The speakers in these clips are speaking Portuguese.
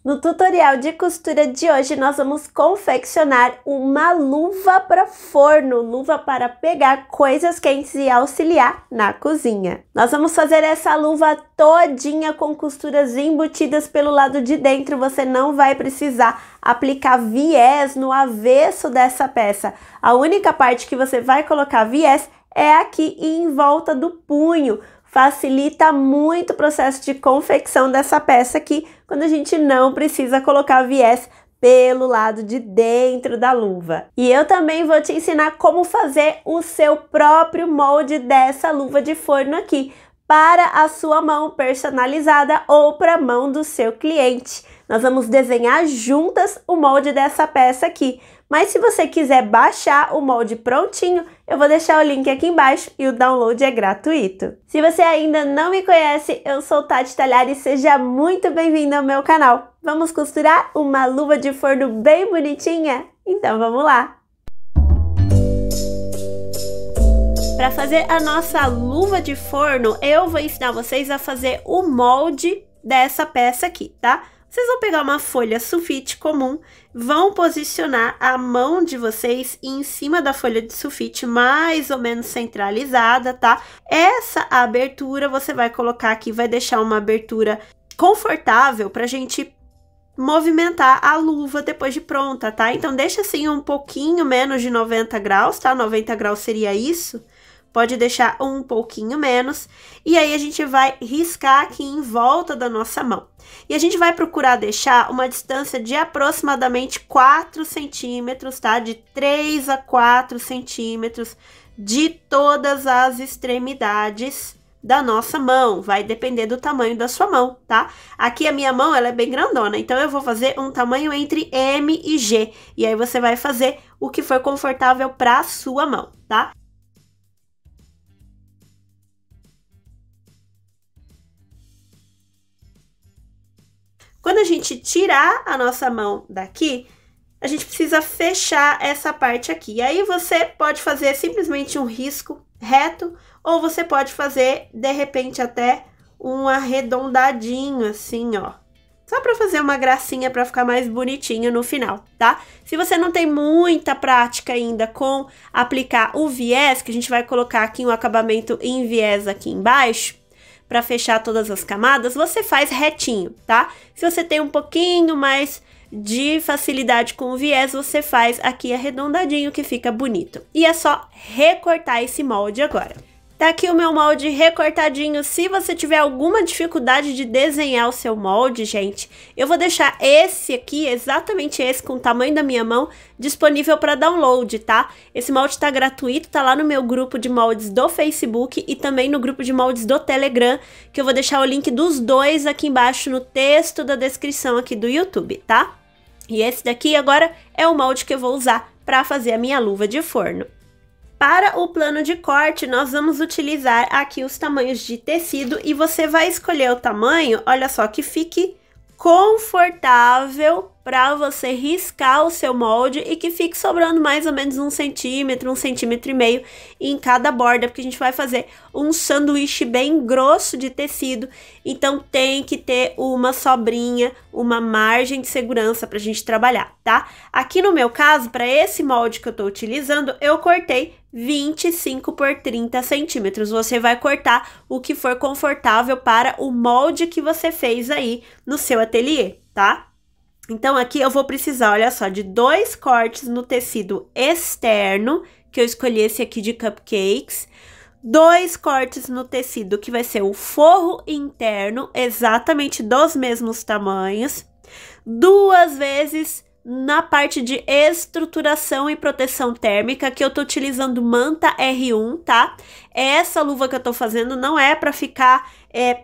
No tutorial de costura de hoje, nós vamos confeccionar uma luva para forno, luva para pegar coisas quentes e auxiliar na cozinha. Nós vamos fazer essa luva todinha com costuras embutidas pelo lado de dentro, você não vai precisar aplicar viés no avesso dessa peça. A única parte que você vai colocar viés é aqui em volta do punho. Facilita muito o processo de confecção dessa peça aqui, quando a gente não precisa colocar viés pelo lado de dentro da luva. E eu também vou te ensinar como fazer o seu próprio molde dessa luva de forno aqui, para a sua mão personalizada ou para a mão do seu cliente. Nós vamos desenhar juntas o molde dessa peça aqui. Mas se você quiser baixar o molde prontinho, eu vou deixar o link aqui embaixo e o download é gratuito. Se você ainda não me conhece, eu sou Tati Talhari e seja muito bem-vindo ao meu canal. Vamos costurar uma luva de forno bem bonitinha? Então vamos lá! Para fazer a nossa luva de forno, eu vou ensinar vocês a fazer o molde dessa peça aqui, tá? Vocês vão pegar uma folha sulfite comum, vão posicionar a mão de vocês em cima da folha de sulfite, mais ou menos centralizada, tá? Essa abertura você vai colocar aqui, vai deixar uma abertura confortável pra gente movimentar a luva depois de pronta, tá? Então, deixa assim um pouquinho menos de 90 graus, tá? 90 graus seria isso. Pode deixar um pouquinho menos. E aí, a gente vai riscar aqui em volta da nossa mão. E a gente vai procurar deixar uma distância de aproximadamente 4 centímetros, tá? De 3 a 4 centímetros de todas as extremidades da nossa mão. Vai depender do tamanho da sua mão, tá? Aqui a minha mão, ela é bem grandona, então eu vou fazer um tamanho entre M e G. E aí, você vai fazer o que for confortável para a sua mão, tá? Quando a gente tirar a nossa mão daqui, a gente precisa fechar essa parte aqui. E aí, você pode fazer simplesmente um risco reto, ou você pode fazer, de repente, até um arredondadinho, assim, ó. Só pra fazer uma gracinha, pra ficar mais bonitinho no final, tá? Se você não tem muita prática ainda com aplicar o viés, que a gente vai colocar aqui um acabamento em viés aqui embaixo, para fechar todas as camadas, você faz retinho, tá? Se você tem um pouquinho mais de facilidade com o viés, você faz aqui arredondadinho, que fica bonito. E é só recortar esse molde agora. Tá aqui o meu molde recortadinho. Se você tiver alguma dificuldade de desenhar o seu molde, gente, eu vou deixar esse aqui, exatamente esse, com o tamanho da minha mão, disponível para download, tá? Esse molde tá gratuito, tá lá no meu grupo de moldes do Facebook e também no grupo de moldes do Telegram, que eu vou deixar o link dos dois aqui embaixo no texto da descrição aqui do YouTube, tá? E esse daqui agora é o molde que eu vou usar para fazer a minha luva de forno. Para o plano de corte, nós vamos utilizar aqui os tamanhos de tecido e você vai escolher o tamanho, olha só, que fique confortável para você riscar o seu molde e que fique sobrando mais ou menos 1 centímetro, 1,5 centímetros em cada borda, porque a gente vai fazer um sanduíche bem grosso de tecido, então tem que ter uma sobrinha, uma margem de segurança para a gente trabalhar, tá? Aqui no meu caso, para esse molde que eu tô utilizando, eu cortei 25 por 30 centímetros. Você vai cortar o que for confortável para o molde que você fez aí no seu ateliê, tá? Então, aqui eu vou precisar, olha só, de 2 cortes no tecido externo, que eu escolhi esse aqui de cupcakes, 2 cortes no tecido, que vai ser o forro interno, exatamente dos mesmos tamanhos, 2 vezes na parte de estruturação e proteção térmica, que eu tô utilizando manta R1, tá? Essa luva que eu tô fazendo não é pra ficar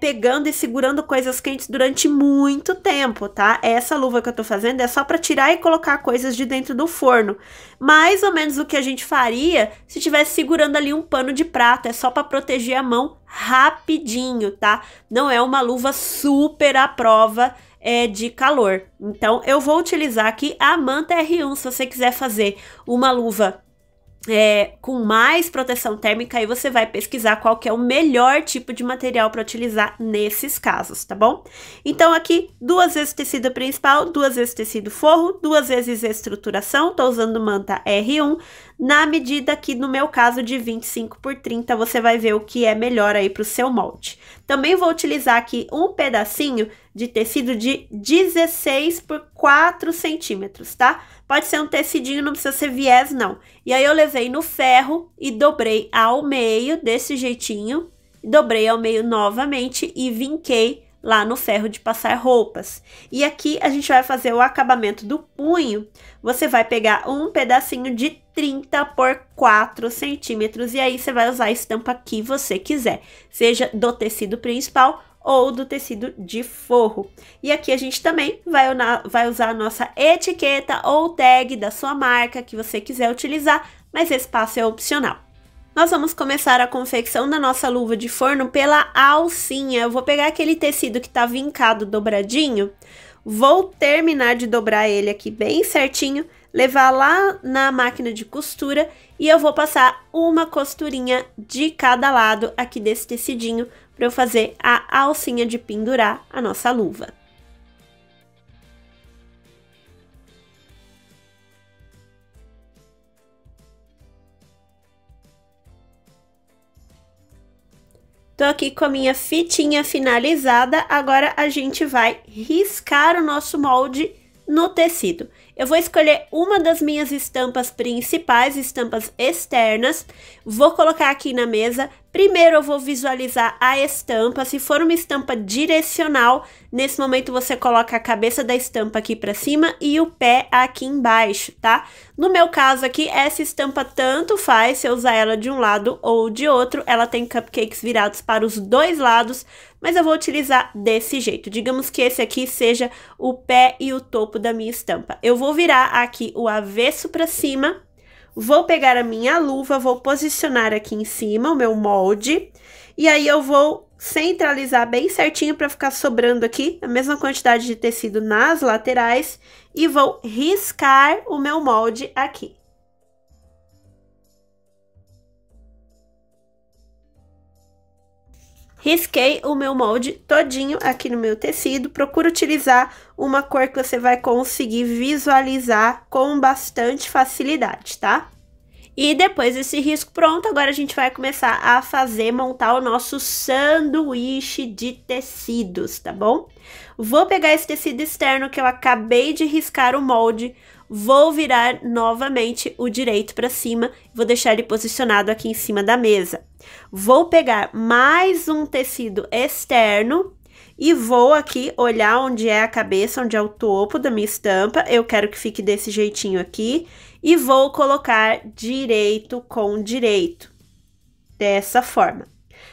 pegando e segurando coisas quentes durante muito tempo, tá? Essa luva que eu tô fazendo é só pra tirar e colocar coisas de dentro do forno. Mais ou menos o que a gente faria se tivesse segurando ali um pano de prato, é só pra proteger a mão rapidinho, tá? Não é uma luva super à prova de calor. Então, eu vou utilizar aqui a manta R1. Se você quiser fazer uma luva com mais proteção térmica, aí você vai pesquisar qual que é o melhor tipo de material para utilizar nesses casos, tá bom? Então, aqui, 2 vezes tecido principal, 2 vezes tecido forro, 2 vezes estruturação, tô usando manta R1, na medida aqui, no meu caso, de 25 por 30, você vai ver o que é melhor aí para o seu molde. Também vou utilizar aqui um pedacinho de tecido de 16 por 4 centímetros, tá? Pode ser um tecidinho, não precisa ser viés, não. E aí, eu levei no ferro e dobrei ao meio, desse jeitinho. Dobrei ao meio novamente e vinquei lá no ferro de passar roupas. E aqui, a gente vai fazer o acabamento do punho. Você vai pegar um pedacinho de 30 por 4 centímetros. E aí, você vai usar a estampa que você quiser. Seja do tecido principal ou do tecido de forro. E aqui a gente também vai usar a nossa etiqueta ou tag da sua marca que você quiser utilizar, mas esse passo é opcional. Nós vamos começar a confecção da nossa luva de forno pela alcinha. Eu vou pegar aquele tecido que tá vincado dobradinho, vou terminar de dobrar ele aqui bem certinho, levar lá na máquina de costura e eu vou passar uma costurinha de cada lado aqui desse tecidinho para eu fazer a alcinha de pendurar a nossa luva. Tô aqui com a minha fitinha finalizada, agora a gente vai riscar o nosso molde no tecido. Eu vou escolher uma das minhas estampas principais, estampas externas, vou colocar aqui na mesa. Primeiro eu vou visualizar a estampa, se for uma estampa direcional, nesse momento você coloca a cabeça da estampa aqui pra cima e o pé aqui embaixo, tá? No meu caso aqui, essa estampa tanto faz se eu usar ela de um lado ou de outro, ela tem cupcakes virados para os dois lados, mas eu vou utilizar desse jeito. Digamos que esse aqui seja o pé e o topo da minha estampa. Eu vou virar aqui o avesso para cima, vou pegar a minha luva, vou posicionar aqui em cima o meu molde, e aí eu vou centralizar bem certinho para ficar sobrando aqui a mesma quantidade de tecido nas laterais, e vou riscar o meu molde aqui. Risquei o meu molde todinho aqui no meu tecido. Procura utilizar uma cor que você vai conseguir visualizar com bastante facilidade, tá? E depois desse risco pronto, agora a gente vai começar a montar o nosso sanduíche de tecidos, tá bom? Vou pegar esse tecido externo que eu acabei de riscar o molde, vou virar novamente o direito para cima, vou deixar ele posicionado aqui em cima da mesa. Vou pegar mais um tecido externo e vou aqui olhar onde é a cabeça, onde é o topo da minha estampa. Eu quero que fique desse jeitinho aqui e vou colocar direito com direito, dessa forma.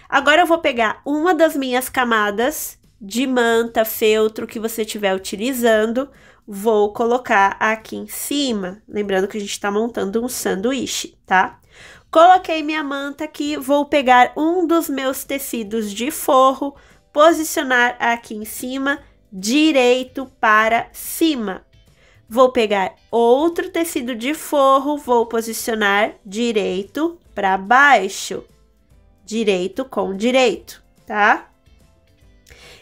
Agora eu vou pegar uma das minhas camadas de manta, feltro que você estiver utilizando, vou colocar aqui em cima, lembrando que a gente tá montando um sanduíche, tá? Coloquei minha manta aqui, vou pegar um dos meus tecidos de forro, posicionar aqui em cima, direito para cima. Vou pegar outro tecido de forro, vou posicionar direito para baixo, direito com direito, tá?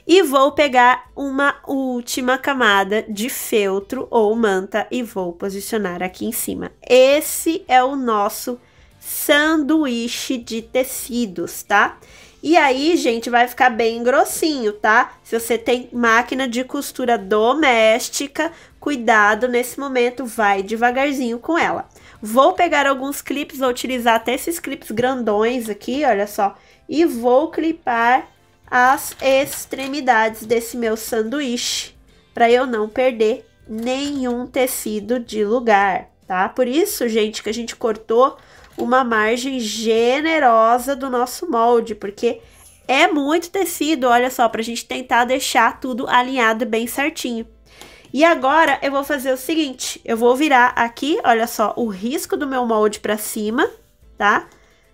E vou pegar uma última camada de feltro ou manta e vou posicionar aqui em cima. Esse é o nosso sanduíche de tecidos, tá? E aí, gente, vai ficar bem grossinho, tá? Se você tem máquina de costura doméstica, cuidado nesse momento, vai devagarzinho com ela. Vou pegar alguns clipes, vou utilizar até esses clipes grandões aqui, olha só, e vou clipar as extremidades desse meu sanduíche, para eu não perder nenhum tecido de lugar, tá? Por isso, gente, que a gente cortou uma margem generosa do nosso molde, porque é muito tecido, olha só, pra gente tentar deixar tudo alinhado bem certinho. E agora eu vou fazer o seguinte, eu vou virar aqui, olha só, o risco do meu molde pra cima, tá?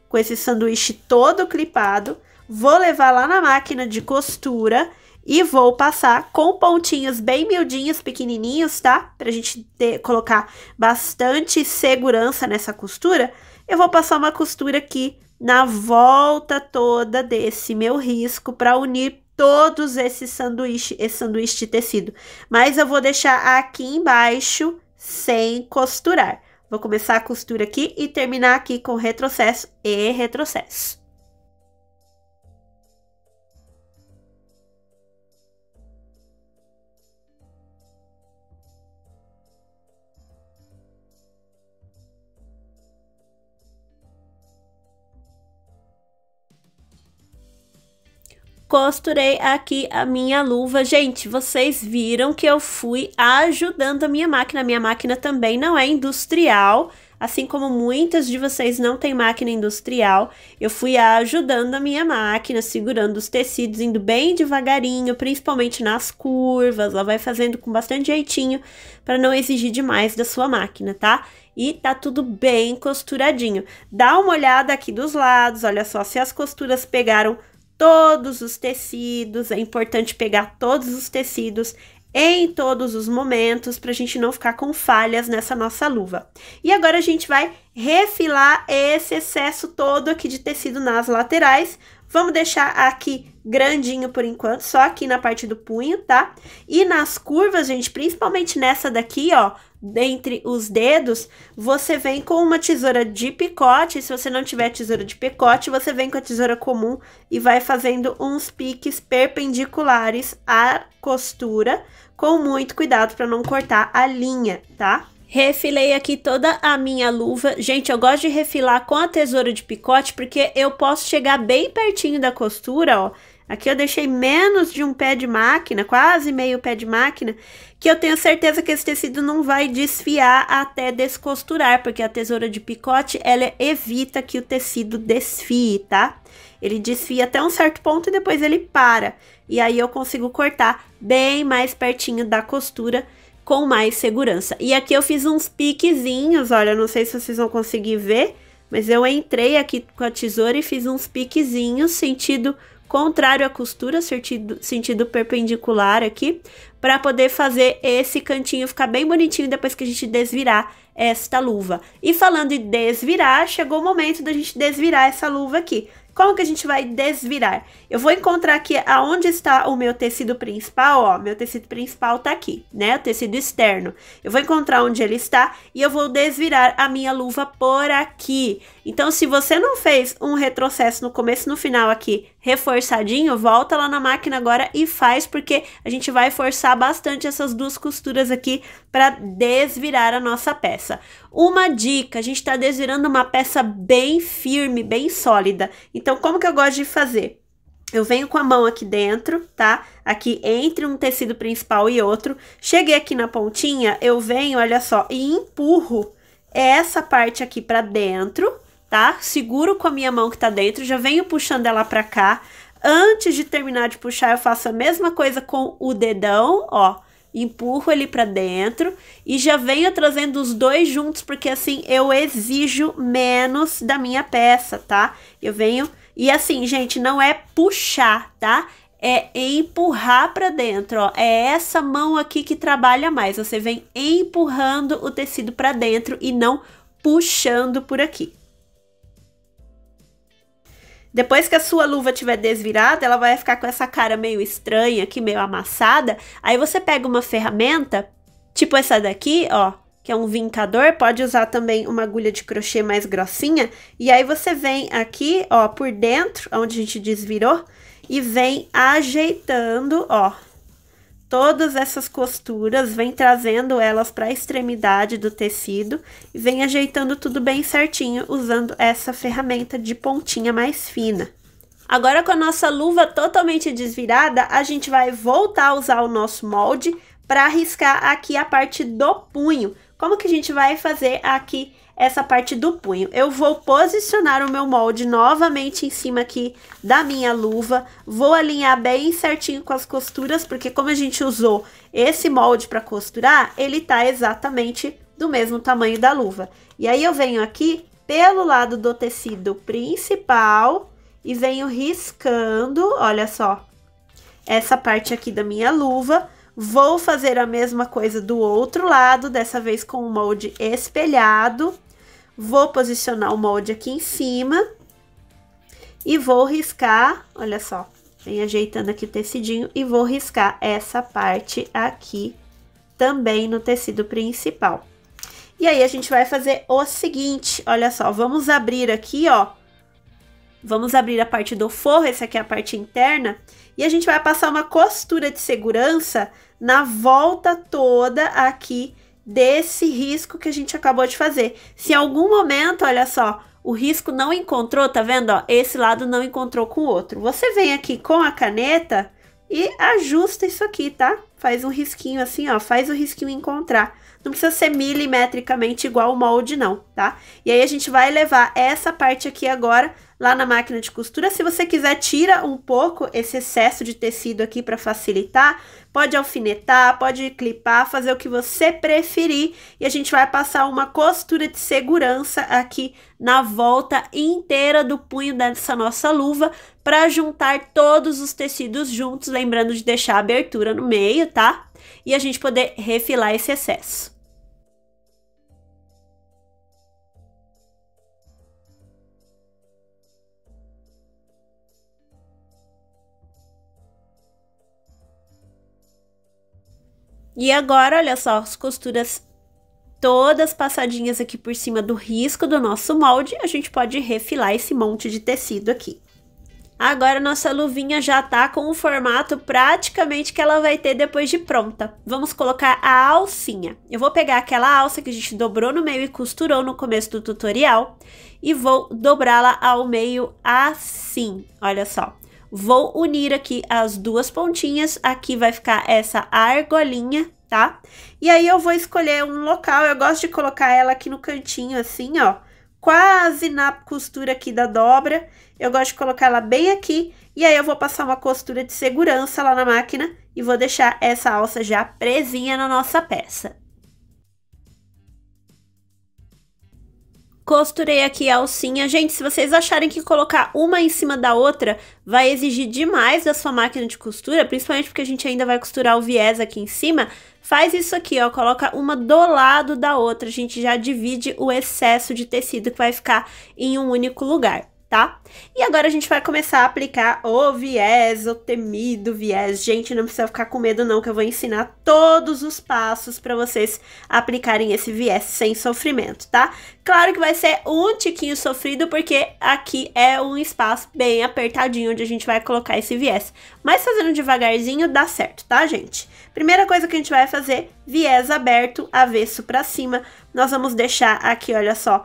Com esse sanduíche todo clipado, vou levar lá na máquina de costura e vou passar com pontinhos bem miudinhos, pequenininhos, tá? Pra gente colocar bastante segurança nessa costura. eu vou passar uma costura aqui na volta toda desse meu risco para unir todos esse sanduíche de tecido. Mas eu vou deixar aqui embaixo sem costurar. Vou começar a costura aqui e terminar aqui com retrocesso e retrocesso. Costurei aqui a minha luva. Gente, vocês viram que eu fui ajudando a minha máquina também não é industrial, assim como muitas de vocês não têm máquina industrial. Eu fui ajudando a minha máquina, segurando os tecidos, indo bem devagarinho, principalmente nas curvas. Ela vai fazendo com bastante jeitinho para não exigir demais da sua máquina, tá? E tá tudo bem costuradinho. Dá uma olhada aqui dos lados, olha só, se as costuras pegaram todos os tecidos, é importante pegar todos os tecidos em todos os momentos para a gente não ficar com falhas nessa nossa luva. E agora a gente vai refilar esse excesso todo aqui de tecido nas laterais. Vamos deixar aqui grandinho por enquanto, só aqui na parte do punho, tá? E nas curvas, gente, principalmente nessa daqui, ó, dentre os dedos, você vem com uma tesoura de picote. Se você não tiver tesoura de picote, você vem com a tesoura comum e vai fazendo uns piques perpendiculares à costura, com muito cuidado para não cortar a linha, tá? Refilei aqui toda a minha luva. Gente, eu gosto de refilar com a tesoura de picote, porque eu posso chegar bem pertinho da costura, ó. Aqui eu deixei menos de um pé de máquina, quase meio pé de máquina, que eu tenho certeza que esse tecido não vai desfiar até descosturar, porque a tesoura de picote, ela evita que o tecido desfie, tá? Ele desfia até um certo ponto e depois ele para. E aí eu consigo cortar bem mais pertinho da costura, com mais segurança. E aqui eu fiz uns piquezinhos, olha, não sei se vocês vão conseguir ver, mas eu entrei aqui com a tesoura e fiz uns piquezinhos, sentido contrário à costura, sentido perpendicular aqui, para poder fazer esse cantinho ficar bem bonitinho depois que a gente desvirar esta luva. E falando em desvirar, chegou o momento da gente desvirar essa luva aqui. Como que a gente vai desvirar? Eu vou encontrar aqui aonde está o meu tecido principal, ó, meu tecido principal tá aqui, né, o tecido externo. Eu vou encontrar onde ele está e eu vou desvirar a minha luva por aqui. Então, se você não fez um retrocesso no começo e no final aqui, reforçadinho, volta lá na máquina agora e faz, porque a gente vai forçar bastante essas duas costuras aqui para desvirar a nossa peça. Uma dica, a gente tá desvirando uma peça bem firme, bem sólida. Então, como que eu gosto de fazer? Eu venho com a mão aqui dentro, tá? Aqui entre um tecido principal e outro. Cheguei aqui na pontinha, eu venho, olha só, e empurro essa parte aqui pra dentro, tá? Seguro com a minha mão que tá dentro, já venho puxando ela pra cá. Antes de terminar de puxar, eu faço a mesma coisa com o dedão, ó. Empurro ele pra dentro e já venho trazendo os dois juntos, porque assim eu exijo menos da minha peça, tá? Eu venho... E assim, gente, não é puxar, tá? É empurrar pra dentro, ó. É essa mão aqui que trabalha mais. Você vem empurrando o tecido pra dentro e não puxando por aqui. Depois que a sua luva estiver desvirada, ela vai ficar com essa cara meio estranha aqui, meio amassada. Aí você pega uma ferramenta, tipo essa daqui, ó, que é um vincador. Pode usar também uma agulha de crochê mais grossinha. E aí você vem aqui, ó, por dentro, onde a gente desvirou, e vem ajeitando, ó, todas essas costuras, vem trazendo elas para a extremidade do tecido e vem ajeitando tudo bem certinho usando essa ferramenta de pontinha mais fina. Agora, com a nossa luva totalmente desvirada, a gente vai voltar a usar o nosso molde para riscar aqui a parte do punho. Como que a gente vai fazer aqui essa parte do punho? Eu vou posicionar o meu molde novamente em cima aqui da minha luva, vou alinhar bem certinho com as costuras, porque como a gente usou esse molde para costurar, ele tá exatamente do mesmo tamanho da luva. E aí eu venho aqui pelo lado do tecido principal e venho riscando, olha só, essa parte aqui da minha luva. Vou fazer a mesma coisa do outro lado, dessa vez com o molde espelhado. Vou posicionar o molde aqui em cima e vou riscar, olha só, vem ajeitando aqui o tecidinho e vou riscar essa parte aqui também no tecido principal. E aí, a gente vai fazer o seguinte, olha só, vamos abrir aqui, ó, vamos abrir a parte do forro, essa aqui é a parte interna, e a gente vai passar uma costura de segurança na volta toda aqui desse risco que a gente acabou de fazer. Se em algum momento, olha só, o risco não encontrou, tá vendo, ó, esse lado não encontrou com o outro. Você vem aqui com a caneta e ajusta isso aqui, tá? Faz um risquinho assim, ó, faz o risquinho encontrar. Não precisa ser milimetricamente igual o molde, não, tá? E aí, a gente vai levar essa parte aqui agora lá na máquina de costura. Se você quiser, tira um pouco esse excesso de tecido aqui para facilitar. Pode alfinetar, pode clipar, fazer o que você preferir. E a gente vai passar uma costura de segurança aqui na volta inteira do punho dessa nossa luva para juntar todos os tecidos juntos, lembrando de deixar a abertura no meio, tá? E a gente poder refilar esse excesso. E agora, olha só, as costuras todas passadinhas aqui por cima do risco do nosso molde, a gente pode refilar esse monte de tecido aqui. Agora, nossa luvinha já tá com o formato praticamente que ela vai ter depois de pronta. Vamos colocar a alcinha. Eu vou pegar aquela alça que a gente dobrou no meio e costurou no começo do tutorial e vou dobrá-la ao meio assim, olha só. Vou unir aqui as duas pontinhas, aqui vai ficar essa argolinha, tá? E aí, eu vou escolher um local, eu gosto de colocar ela aqui no cantinho assim, ó, quase na costura aqui da dobra. Eu gosto de colocar ela bem aqui, e aí eu vou passar uma costura de segurança lá na máquina e vou deixar essa alça já presinha na nossa peça. Costurei aqui a alcinha. Gente, se vocês acharem que colocar uma em cima da outra vai exigir demais da sua máquina de costura, principalmente porque a gente ainda vai costurar o viés aqui em cima, faz isso aqui, ó, coloca uma do lado da outra, a gente já divide o excesso de tecido que vai ficar em um único lugar, tá? E agora a gente vai começar a aplicar o viés, o temido viés. Gente, não precisa ficar com medo não, que eu vou ensinar todos os passos para vocês aplicarem esse viés sem sofrimento, tá? Claro que vai ser um tiquinho sofrido, porque aqui é um espaço bem apertadinho onde a gente vai colocar esse viés. Mas fazendo devagarzinho dá certo, tá, gente? Primeira coisa que a gente vai fazer, viés aberto, avesso para cima. Nós vamos deixar aqui, olha só,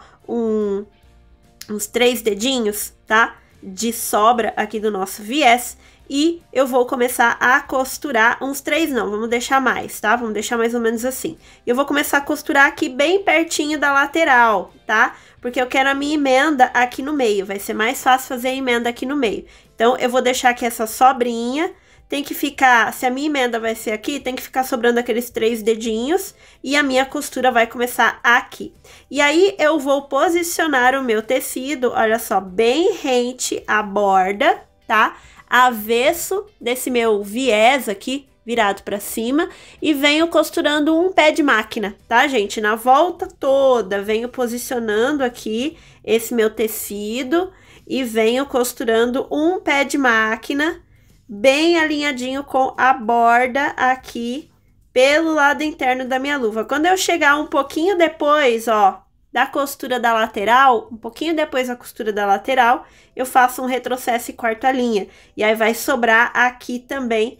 uns 3 dedinhos, tá? De sobra aqui do nosso viés. E eu vou começar a costurar, uns 3 não, vamos deixar mais, tá? Vamos deixar mais ou menos assim. Eu vou começar a costurar aqui bem pertinho da lateral, tá? Porque eu quero a minha emenda aqui no meio, vai ser mais fácil fazer a emenda aqui no meio. Então, eu vou deixar aqui essa sobrinha. Tem que ficar, se a minha emenda vai ser aqui, tem que ficar sobrando aqueles 3 dedinhos e a minha costura vai começar aqui. E aí, eu vou posicionar o meu tecido, olha só, bem rente à borda, tá? Avesso desse meu viés aqui, virado pra cima, e venho costurando um pé de máquina, tá, gente? Na volta toda, venho posicionando aqui esse meu tecido e venho costurando um pé de máquina, bem alinhadinho com a borda aqui, pelo lado interno da minha luva. Quando eu chegar um pouquinho depois, ó, da costura da lateral, um pouquinho depois da costura da lateral, eu faço um retrocesso e corto a linha. E aí, vai sobrar aqui também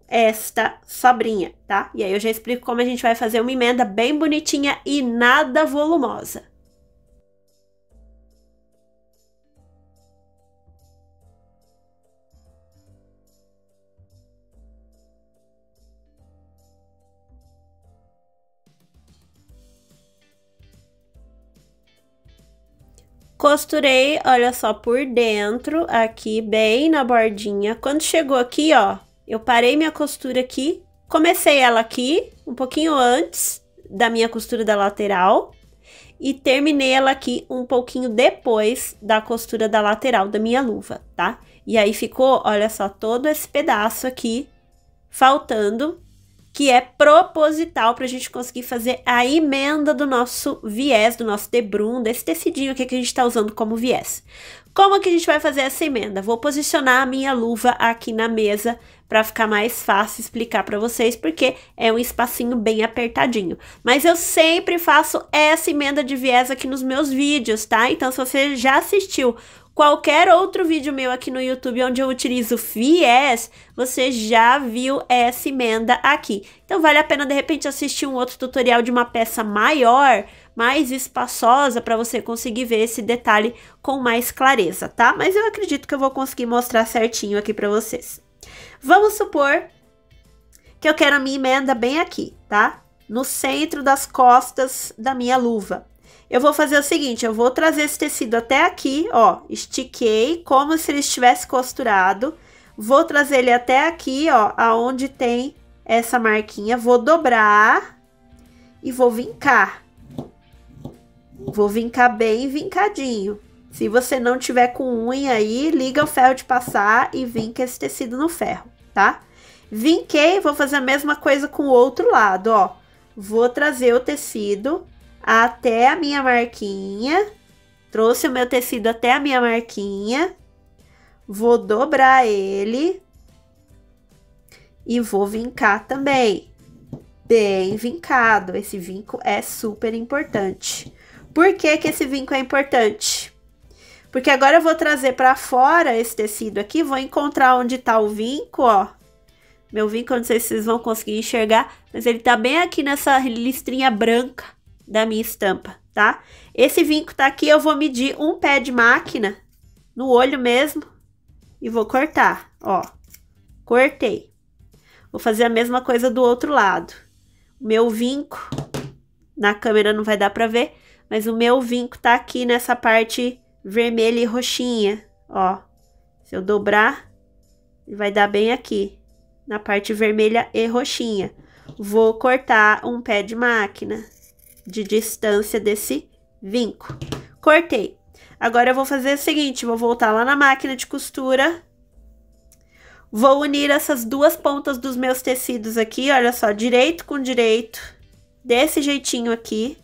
esta sobrinha, tá? E aí, eu já explico como a gente vai fazer uma emenda bem bonitinha e nada volumosa. Costurei, olha só, por dentro, aqui, bem na bordinha. Quando chegou aqui, ó, eu parei minha costura aqui, comecei ela aqui, um pouquinho antes da minha costura da lateral, e terminei ela aqui um pouquinho depois da costura da lateral da minha luva, tá? E aí ficou, olha só, todo esse pedaço aqui faltando, que é proposital para a gente conseguir fazer a emenda do nosso viés, do nosso debrum, desse tecidinho aqui que a gente está usando como viés. Como que a gente vai fazer essa emenda? Vou posicionar a minha luva aqui na mesa para ficar mais fácil explicar para vocês, porque é um espacinho bem apertadinho. Mas eu sempre faço essa emenda de viés aqui nos meus vídeos, tá? Então, se você já assistiu qualquer outro vídeo meu aqui no YouTube onde eu utilizo viés, você já viu essa emenda aqui. Então, vale a pena, de repente, assistir um outro tutorial de uma peça maior, mais espaçosa, para você conseguir ver esse detalhe com mais clareza, tá? Mas eu acredito que eu vou conseguir mostrar certinho aqui para vocês. Vamos supor que eu quero a minha emenda bem aqui, tá? No centro das costas da minha luva. Eu vou fazer o seguinte, eu vou trazer esse tecido até aqui, ó, estiquei como se ele estivesse costurado. Vou trazer ele até aqui, ó, aonde tem essa marquinha, vou dobrar e vou vincar. Vou vincar bem vincadinho. Se você não tiver com unha aí, liga o ferro de passar e vinca esse tecido no ferro, tá? Vinquei, vou fazer a mesma coisa com o outro lado, ó. Vou trazer o tecido até a minha marquinha. Trouxe o meu tecido até a minha marquinha. Vou dobrar ele. E vou vincar também. Bem vincado. Esse vinco é super importante. Por que que esse vinco é importante? Porque agora eu vou trazer para fora esse tecido aqui, vou encontrar onde tá o vinco, ó. Meu vinco, eu não sei se vocês vão conseguir enxergar, mas ele tá bem aqui nessa listrinha branca da minha estampa, tá? Esse vinco tá aqui, eu vou medir um pé de máquina, no olho mesmo, e vou cortar, ó. Cortei. Vou fazer a mesma coisa do outro lado. O meu vinco, na câmera não vai dar pra ver, mas o meu vinco tá aqui nessa parte vermelha e roxinha, ó. Se eu dobrar, vai dar bem aqui, na parte vermelha e roxinha. Vou cortar um pé de máquina de distância desse vinco. Cortei. Agora eu vou fazer o seguinte, vou voltar lá na máquina de costura. Vou unir essas duas pontas dos meus tecidos aqui, olha só, direito com direito, desse jeitinho aqui.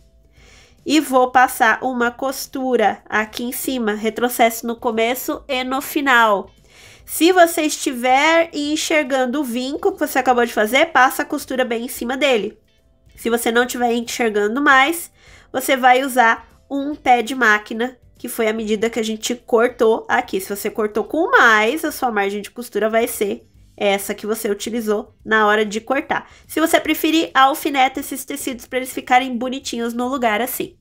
E vou passar uma costura aqui em cima, retrocesso no começo e no final. Se você estiver enxergando o vinco que você acabou de fazer, passa a costura bem em cima dele. Se você não estiver enxergando mais, você vai usar um pé de máquina, que foi a medida que a gente cortou aqui. Se você cortou com mais, a sua margem de costura vai ser essa que você utilizou na hora de cortar. Se você preferir, alfineta esses tecidos para eles ficarem bonitinhos no lugar assim.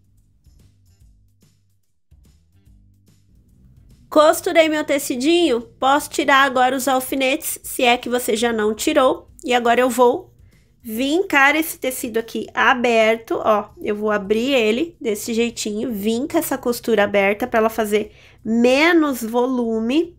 Costurei meu tecidinho, posso tirar agora os alfinetes, se é que você já não tirou. E agora eu vou vincar esse tecido aqui aberto, ó. Eu vou abrir ele desse jeitinho, vinca essa costura aberta para ela fazer menos volume.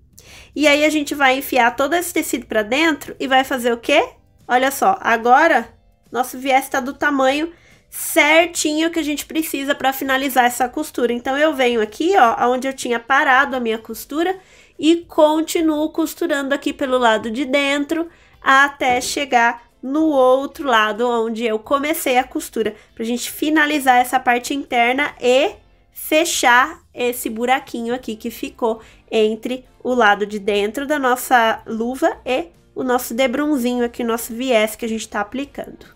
E aí a gente vai enfiar todo esse tecido para dentro e vai fazer o quê? Olha só, agora nosso viés está do tamanho certinho que a gente precisa para finalizar essa costura. Então, eu venho aqui, ó, onde eu tinha parado a minha costura e continuo costurando aqui pelo lado de dentro até chegar no outro lado onde eu comecei a costura, pra gente finalizar essa parte interna e fechar esse buraquinho aqui que ficou entre o lado de dentro da nossa luva e o nosso debrunzinho aqui, o nosso viés que a gente tá aplicando.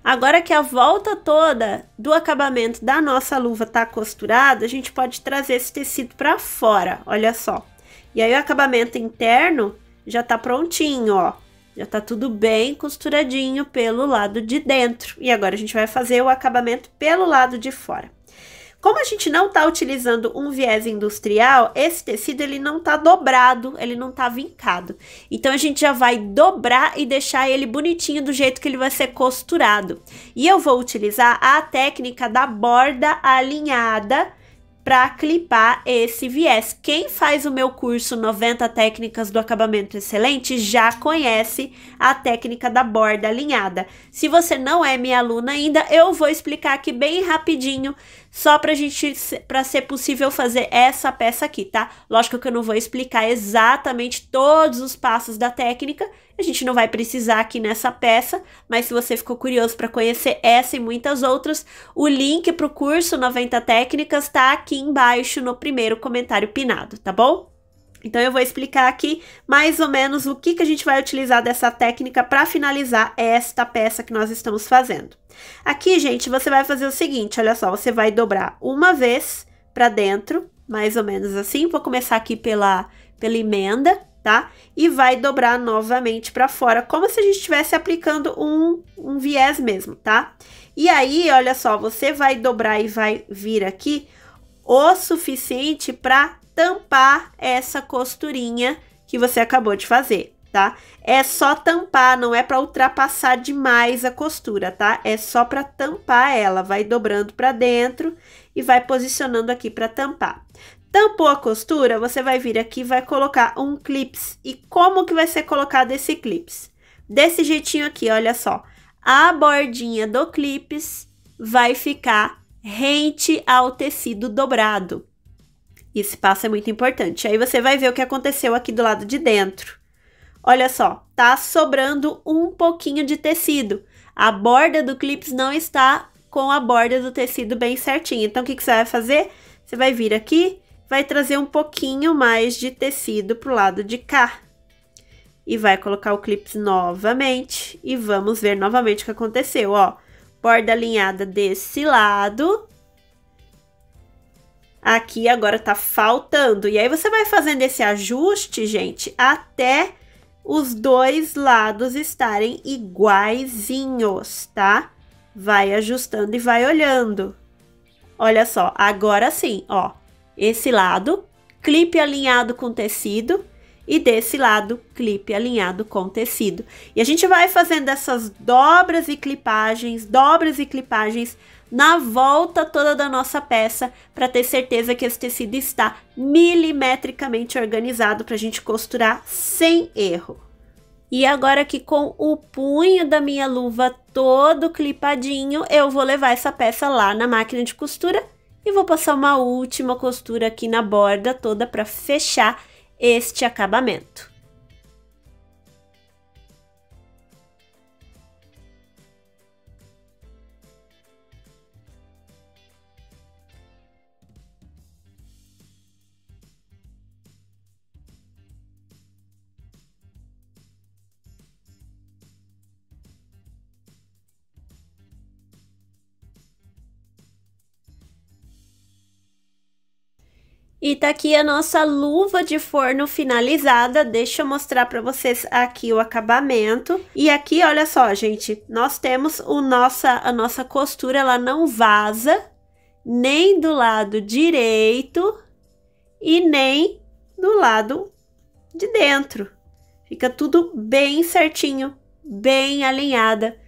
Agora que a volta toda do acabamento da nossa luva tá costurada, a gente pode trazer esse tecido para fora, olha só. E aí o acabamento interno já tá prontinho, ó. Já tá tudo bem costuradinho pelo lado de dentro. E agora a gente vai fazer o acabamento pelo lado de fora. Como a gente não tá utilizando um viés industrial, esse tecido ele não tá dobrado, ele não tá vincado. Então a gente já vai dobrar e deixar ele bonitinho do jeito que ele vai ser costurado. E eu vou utilizar a técnica da borda alinhada para clipar esse viés. Quem faz o meu curso 90 técnicas do acabamento excelente já conhece a técnica da borda alinhada. Se você não é minha aluna ainda, eu vou explicar aqui bem rapidinho só para ser possível fazer essa peça aqui, tá? Lógico que eu não vou explicar exatamente todos os passos da técnica, a gente não vai precisar aqui nessa peça, mas se você ficou curioso para conhecer essa e muitas outras, o link para o curso 90 técnicas tá aqui embaixo no primeiro comentário pinado, tá bom? Então, eu vou explicar aqui mais ou menos o que a gente vai utilizar dessa técnica para finalizar esta peça que nós estamos fazendo. Aqui, gente, você vai fazer o seguinte, olha só, você vai dobrar uma vez para dentro, mais ou menos assim. Vou começar aqui pela emenda, tá? E vai dobrar novamente para fora, como se a gente estivesse aplicando um viés mesmo, tá? E aí, olha só, você vai dobrar e vai vir aqui o suficiente para tampar essa costurinha que você acabou de fazer, tá? É só tampar, não é para ultrapassar demais a costura, tá? É só para tampar ela, vai dobrando para dentro e vai posicionando aqui para tampar. Tampou a costura, você vai vir aqui e vai colocar um clips. E como que vai ser colocado esse clips? Desse jeitinho aqui, olha só. A bordinha do clips vai ficar rente ao tecido dobrado. Esse passo é muito importante. Aí você vai ver o que aconteceu aqui do lado de dentro. Olha só, tá sobrando um pouquinho de tecido. A borda do clips não está com a borda do tecido bem certinha. Então, o que você vai fazer? Você vai vir aqui, vai trazer um pouquinho mais de tecido pro lado de cá. E vai colocar o clips novamente. E vamos ver novamente o que aconteceu, ó. Borda alinhada desse lado. Aqui agora tá faltando. E aí, você vai fazendo esse ajuste, gente, até os dois lados estarem iguaizinhos, tá? Vai ajustando e vai olhando. Olha só, agora sim, ó. Esse lado, clipe alinhado com tecido. E desse lado, clipe alinhado com tecido. E a gente vai fazendo essas dobras e clipagens na volta toda da nossa peça, para ter certeza que esse tecido está milimetricamente organizado para a gente costurar sem erro. E agora aqui com o punho da minha luva todo clipadinho, eu vou levar essa peça lá na máquina de costura e vou passar uma última costura aqui na borda toda para fechar este acabamento. E tá aqui a nossa luva de forno finalizada. Deixa eu mostrar para vocês aqui o acabamento. E aqui, olha só, gente, nós temos a nossa costura, ela não vaza nem do lado direito e nem do lado de dentro. Fica tudo bem certinho, bem alinhada,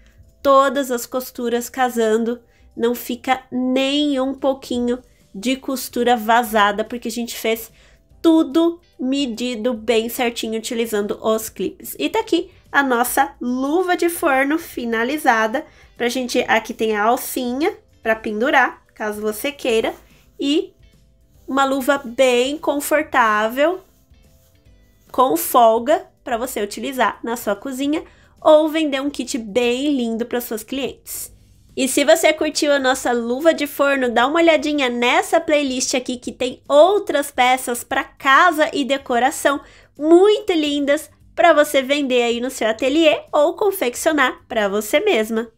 todas as costuras casando, não fica nem um pouquinho de costura vazada, porque a gente fez tudo medido bem certinho utilizando os clipes. E tá aqui a nossa luva de forno finalizada, pra gente, aqui tem a alcinha para pendurar, caso você queira, e uma luva bem confortável, com folga, para você utilizar na sua cozinha ou vender um kit bem lindo para suas clientes. E se você curtiu a nossa luva de forno, dá uma olhadinha nessa playlist aqui que tem outras peças para casa e decoração muito lindas para você vender aí no seu ateliê ou confeccionar para você mesma.